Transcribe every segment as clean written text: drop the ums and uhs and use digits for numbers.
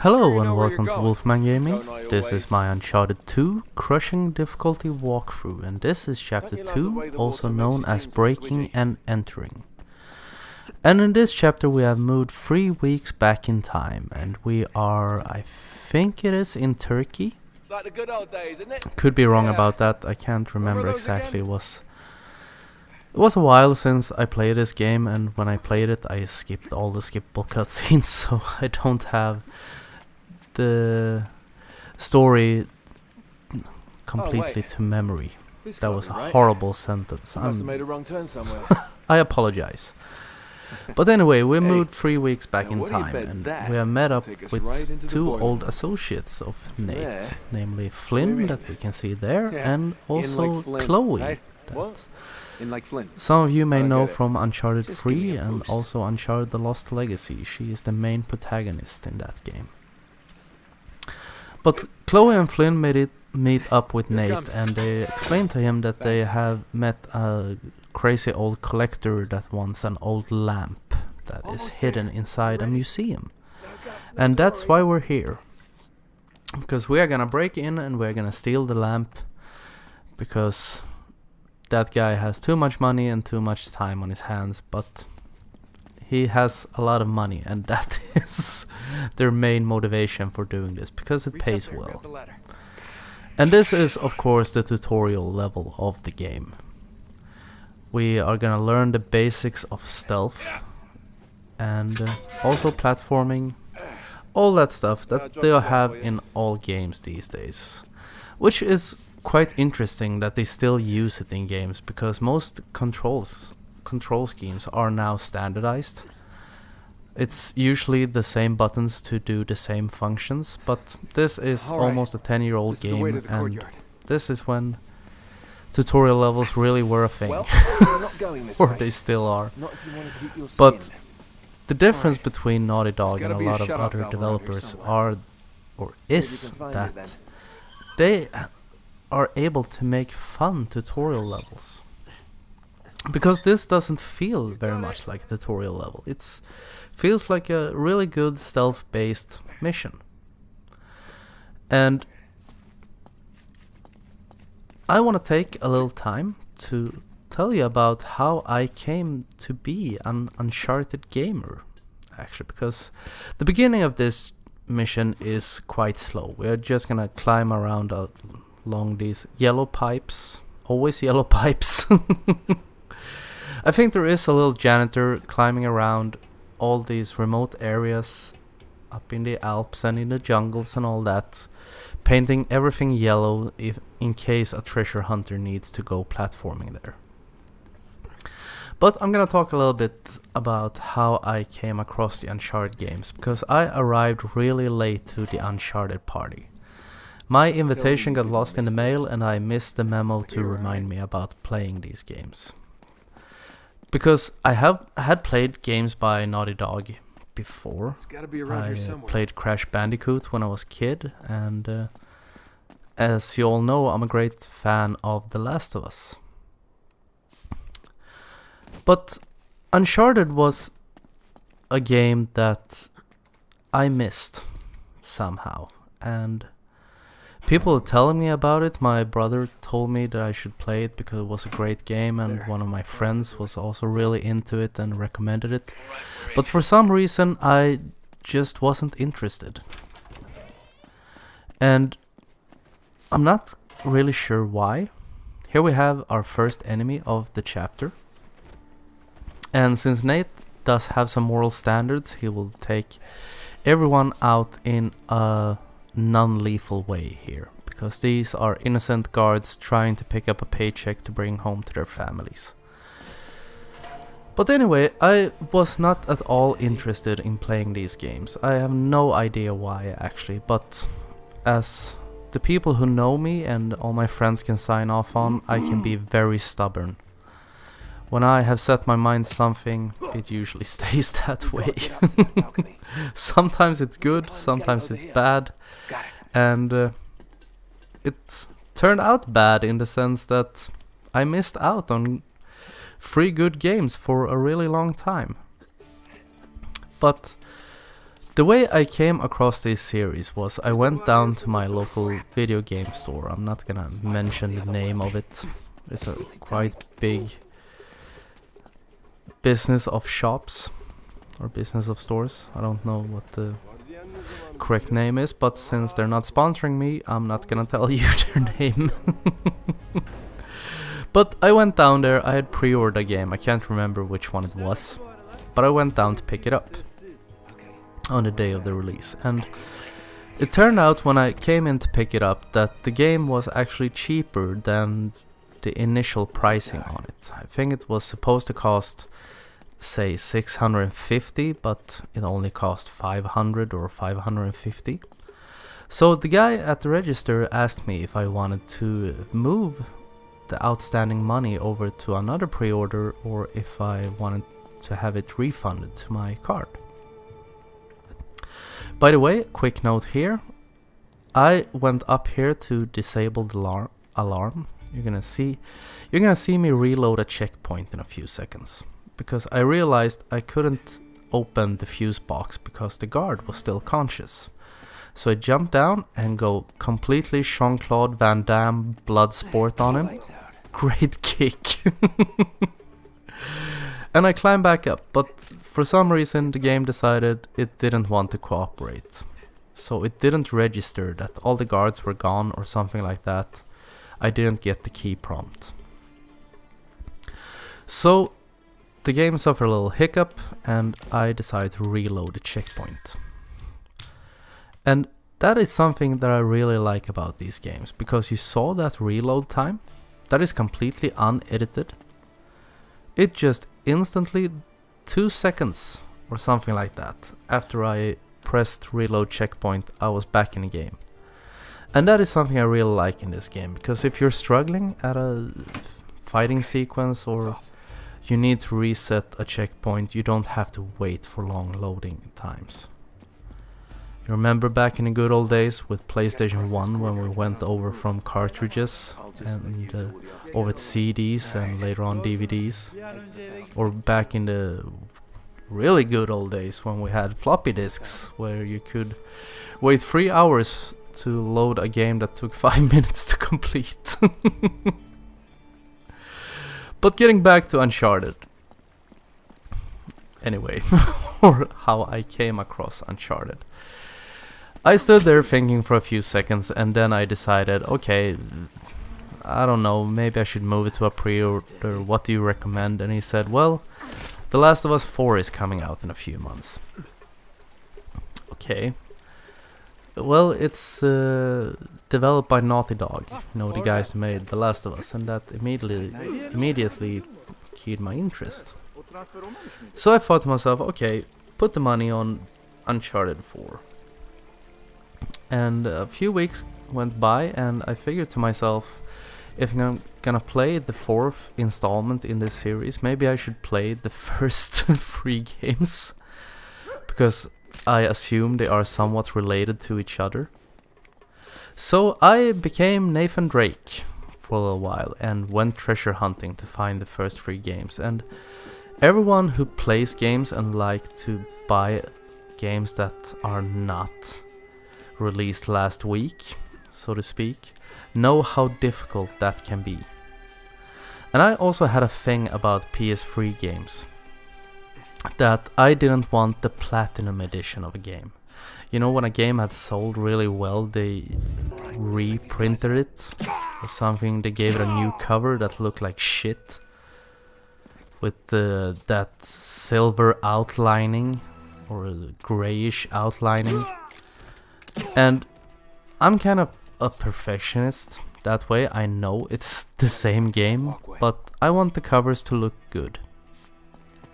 Hello and welcome to Wolfman Gaming. This is my Uncharted 2 Crushing Difficulty walkthrough, and this is chapter 2, also known as Breaking and Entering. And in this chapter we have moved 3 weeks back in time, and we are, I think it is in Turkey. It's like the good old days, isn't it? Could be wrong about that, I can't remember exactly. It was a while since I played this game, and when I played it I skipped all the skippable cutscenes, so I don't have the story completely to memory. That was a horrible sentence. Must have made a wrong turn somewhere. I apologize. But anyway, we moved 3 weeks back in time, and we have met up with 2 old associates of Nate, namely Flynn, that we can see there, and also Chloe. Some of you may know from Uncharted 3 and also Uncharted The Lost Legacy. She is the main protagonist in that game. But Chloe and Flynn meet up with Nate, and they explain to him that they have met a crazy old collector that wants an old lamp that is hidden inside a museum. And that's why we're here. Because we are gonna break in and we're gonna steal the lamp, because that guy has too much money and too much time on his hands, but he has a lot of money, and that is their main motivation for doing this, because it pays well. And this is of course the tutorial level of the game. We are gonna learn the basics of stealth and also platforming, all that stuff that they'll have in all games these days, which is quite interesting that they still use it in games, because most control schemes are now standardized. It's usually the same buttons to do the same functions, but this is almost a 10-year-old game, and this is when tutorial levels really were a thing. Or they still are. But the difference between Naughty Dog and a lot of other developers is that they are able to make fun tutorial levels. Because this doesn't feel very much like a tutorial level. It feels like a really good stealth-based mission. And I want to take a little time to tell you about how I came to be an Uncharted gamer, actually, because the beginning of this mission is quite slow. We're just gonna climb around along these yellow pipes, always yellow pipes. I think there is a little janitor climbing around all these remote areas up in the Alps and in the jungles and all that, painting everything yellow in case a treasure hunter needs to go platforming there. But I'm gonna talk a little bit about how I came across the Uncharted games, because I arrived really late to the Uncharted party. My invitation got lost in the mail, and I missed the memo to remind me about playing these games. Because I had played games by Naughty Dog before. I played Crash Bandicoot when I was a kid, and as you all know, I'm a great fan of The Last of Us. But Uncharted was a game that I missed somehow, and people were telling me about it. My brother told me that I should play it because it was a great game, and one of my friends was also really into it and recommended it. But for some reason I just wasn't interested. And I'm not really sure why. Here we have our first enemy of the chapter. And since Nate does have some moral standards, he will take everyone out in a non-lethal way here, because these are innocent guards trying to pick up a paycheck to bring home to their families. But anyway, I was not at all interested in playing these games. I have no idea why actually, but as the people who know me and all my friends can sign off on, I can be very stubborn. When I have set my mind something, it usually stays that way. Sometimes it's good, sometimes it's bad, and it turned out bad in the sense that I missed out on 3 good games for a really long time. But The way I came across this series was I went down to my local video game store. I'm not gonna mention the name of it. It's a quite big business of shops or business of stores. I don't know what the correct name is, but since they're not sponsoring me, I'm not gonna tell you their name. But I went down there. I had pre-ordered a game. I can't remember which one it was, but I went down to pick it up on the day of the release, and it turned out when I came in to pick it up that the game was actually cheaper than the initial pricing on it. I think it was supposed to cost, say, 650, but it only cost 500 or 550. So the guy at the register asked me if I wanted to move the outstanding money over to another pre-order or if I wanted to have it refunded to my card. By the way, quick note here, I went up here to disable the alarm. You're gonna see me reload a checkpoint in a few seconds, because I realized I couldn't open the fuse box because the guard was still conscious. So I jumped down and go completely Jean-Claude Van Damme blood sport on him. Great kick. And I climbed back up, but for some reason the game decided it didn't want to cooperate. So it didn't register that all the guards were gone or something like that. I didn't get the key prompt. So the game suffered a little hiccup and I decided to reload the checkpoint. And that is something that I really like about these games, because you saw that reload time, that is completely unedited. It just instantly, 2 seconds or something like that, after I pressed reload checkpoint, I was back in the game. And that is something I really like in this game, because if you're struggling at a fighting sequence or you need to reset a checkpoint, you don't have to wait for long loading times. You remember back in the good old days with PlayStation 1 when we went over from cartridges and over to CDs and later on DVDs? Or back in the really good old days when we had floppy disks where you could wait 3 hours to load a game that took 5 minutes to complete. But getting back to Uncharted. Anyway, or how I came across Uncharted. I stood there thinking for a few seconds and then I decided, okay, I don't know, maybe I should move it to a pre-order, what do you recommend? And he said, well, The Last of Us 4 is coming out in a few months. Okay. Well, it's developed by Naughty Dog, you know, the guys who made The Last of Us, and that immediately keyed my interest. So I thought to myself, okay, put the money on Uncharted 4. And a few weeks went by and I figured to myself, if I'm gonna play the 4th installment in this series, maybe I should play the first 3 games, because I assume they are somewhat related to each other. So I became Nathan Drake for a while and went treasure hunting to find the first 3 games. And everyone who plays games and like to buy games that are not released last week, so to speak, know how difficult that can be. And I also had a thing about PS3 games, that I didn't want the platinum edition of a game. You know, when a game had sold really well, they reprinted it or something. They gave it a new cover that looked like shit, with that silver outlining or grayish outlining. And I'm kind of a perfectionist that way. I know it's the same game, but I want the covers to look good.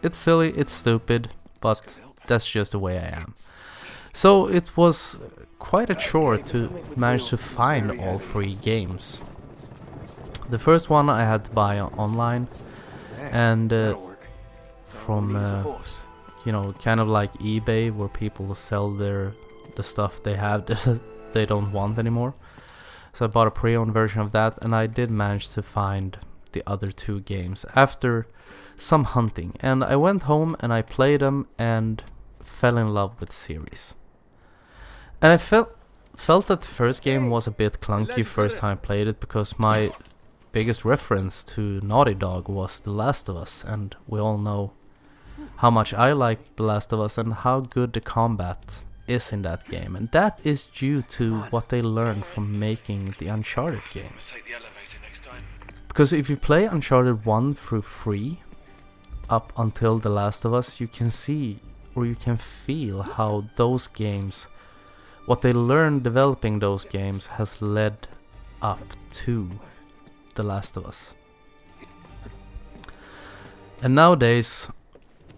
It's silly, it's stupid, but that's just the way I am. So it was quite a chore to manage to find all 3 games. The first one I had to buy online, and from you know, kind of like eBay, where people sell the stuff they have that they don't want anymore. So I bought a pre-owned version of that, and I did manage to find the other 2 games after some hunting. And I went home and I played them, and fell in love with the series. And I felt that the first game was a bit clunky first time I played it, because my biggest reference to Naughty Dog was The Last of Us, and we all know how much I liked The Last of Us and how good the combat is in that game, and that is due to what they learned from making the Uncharted games. Because if you play Uncharted 1 through 3 up until The Last of Us, you can see, or you can feel how those games, what they learned developing those games, has led up to The Last of Us. And nowadays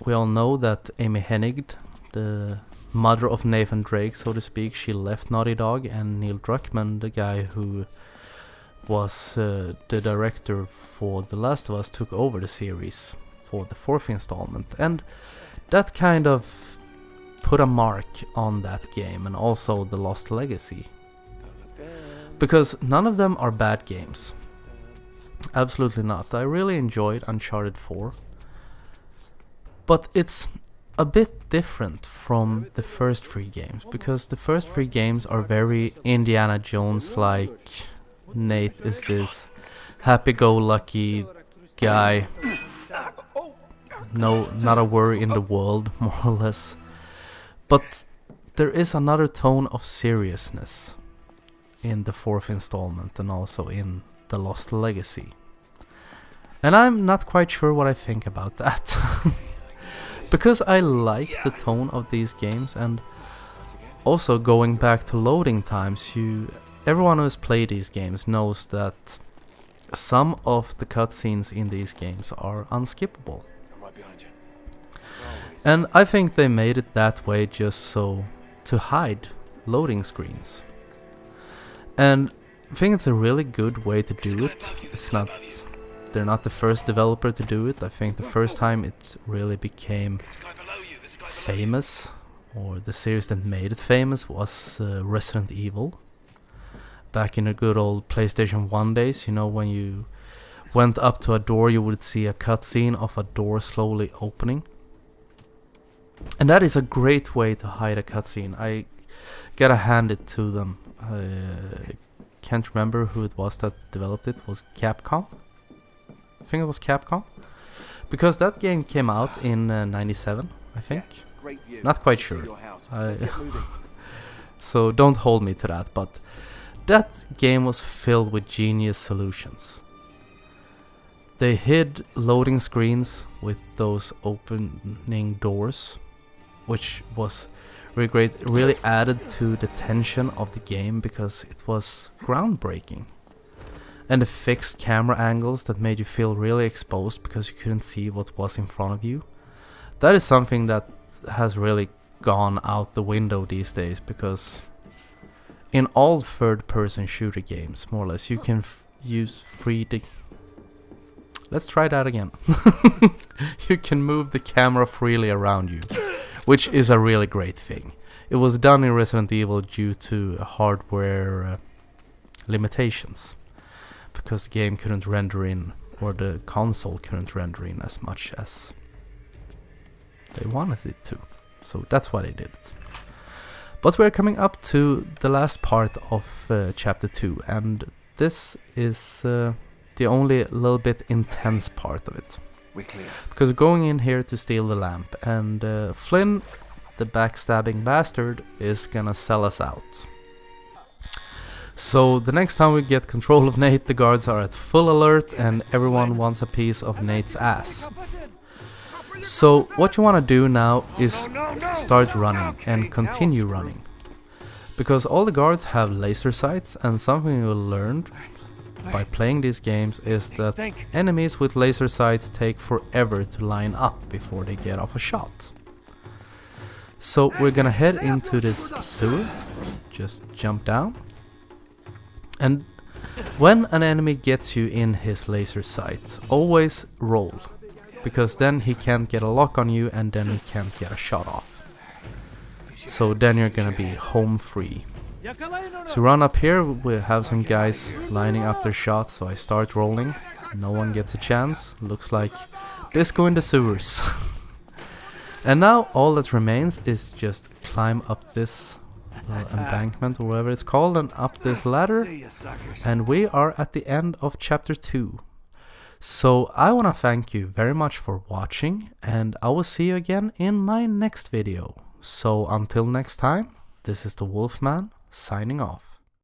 we all know that Amy Hennig, the mother of Nathan Drake, so to speak, she left Naughty Dog, and Neil Druckmann, the guy who was the director for The Last of Us, took over the series for the 4th installment, and that kind of put a mark on that game, and also The Lost Legacy, because none of them are bad games, absolutely not. I really enjoyed Uncharted 4, but it's a bit different from the first 3 games, because the first 3 games are very Indiana Jones like. Nate is this happy-go-lucky guy, no, not a worry in the world, more or less. But there is another tone of seriousness in the 4th installment and also in The Lost Legacy, and I'm not quite sure what I think about that. Because I like the tone of these games, and also going back to loading times, everyone who has played these games knows that some of the cutscenes in these games are unskippable. And I think they made it that way just so to hide loading screens. And I think it's a really good way to do it. They're not the first developer to do it. I think the first time it really became famous, or the series that made it famous, was Resident Evil. Back in the good old PlayStation 1 days, you know, when you went up to a door, you would see a cutscene of a door slowly opening. And that is a great way to hide a cutscene. I gotta hand it to them. I can't remember who it was that developed it. Was it Capcom? I think it was Capcom, because that game came out in 97, I think. Not quite sure. So don't hold me to that, but that game was filled with genius solutions. They hid loading screens with those opening doors, which was really great. It really added to the tension of the game because it was groundbreaking. And the fixed camera angles that made you feel really exposed because you couldn't see what was in front of you. That is something that has really gone out the window these days, because in all third-person shooter games, more or less, you can use Let's try that again. You can move the camera freely around you, which is a really great thing. It was done in Resident Evil due to hardware limitations, because the game couldn't render in, or the console couldn't render in as much as they wanted it to. So that's why they did it. But we're coming up to the last part of chapter 2, and this is the only little bit intense part of it. We're clear. Because we're going in here to steal the lamp, and Flynn, the backstabbing bastard, is gonna sell us out. So the next time we get control of Nate, the guards are at full alert and everyone wants a piece of Nate's ass. So what you want to do now is start running and continue running. Because all the guards have laser sights, and something you learned by playing these games is that enemies with laser sights take forever to line up before they get off a shot. So we're gonna head into this sewer, just jump down. And when an enemy gets you in his laser sight, always roll, because then he can't get a lock on you and then he can't get a shot off. So then you're gonna be home free. So run up here, we have some guys lining up their shots, so I start rolling. No one gets a chance. Looks like disco in the sewers. And now all that remains is just climb up this embankment or whatever it's called and up this ladder. See ya, suckers. And we are at the end of chapter 2. So I want to thank you very much for watching, and I will see you again in my next video. So until next time, this is the Wolfman signing off.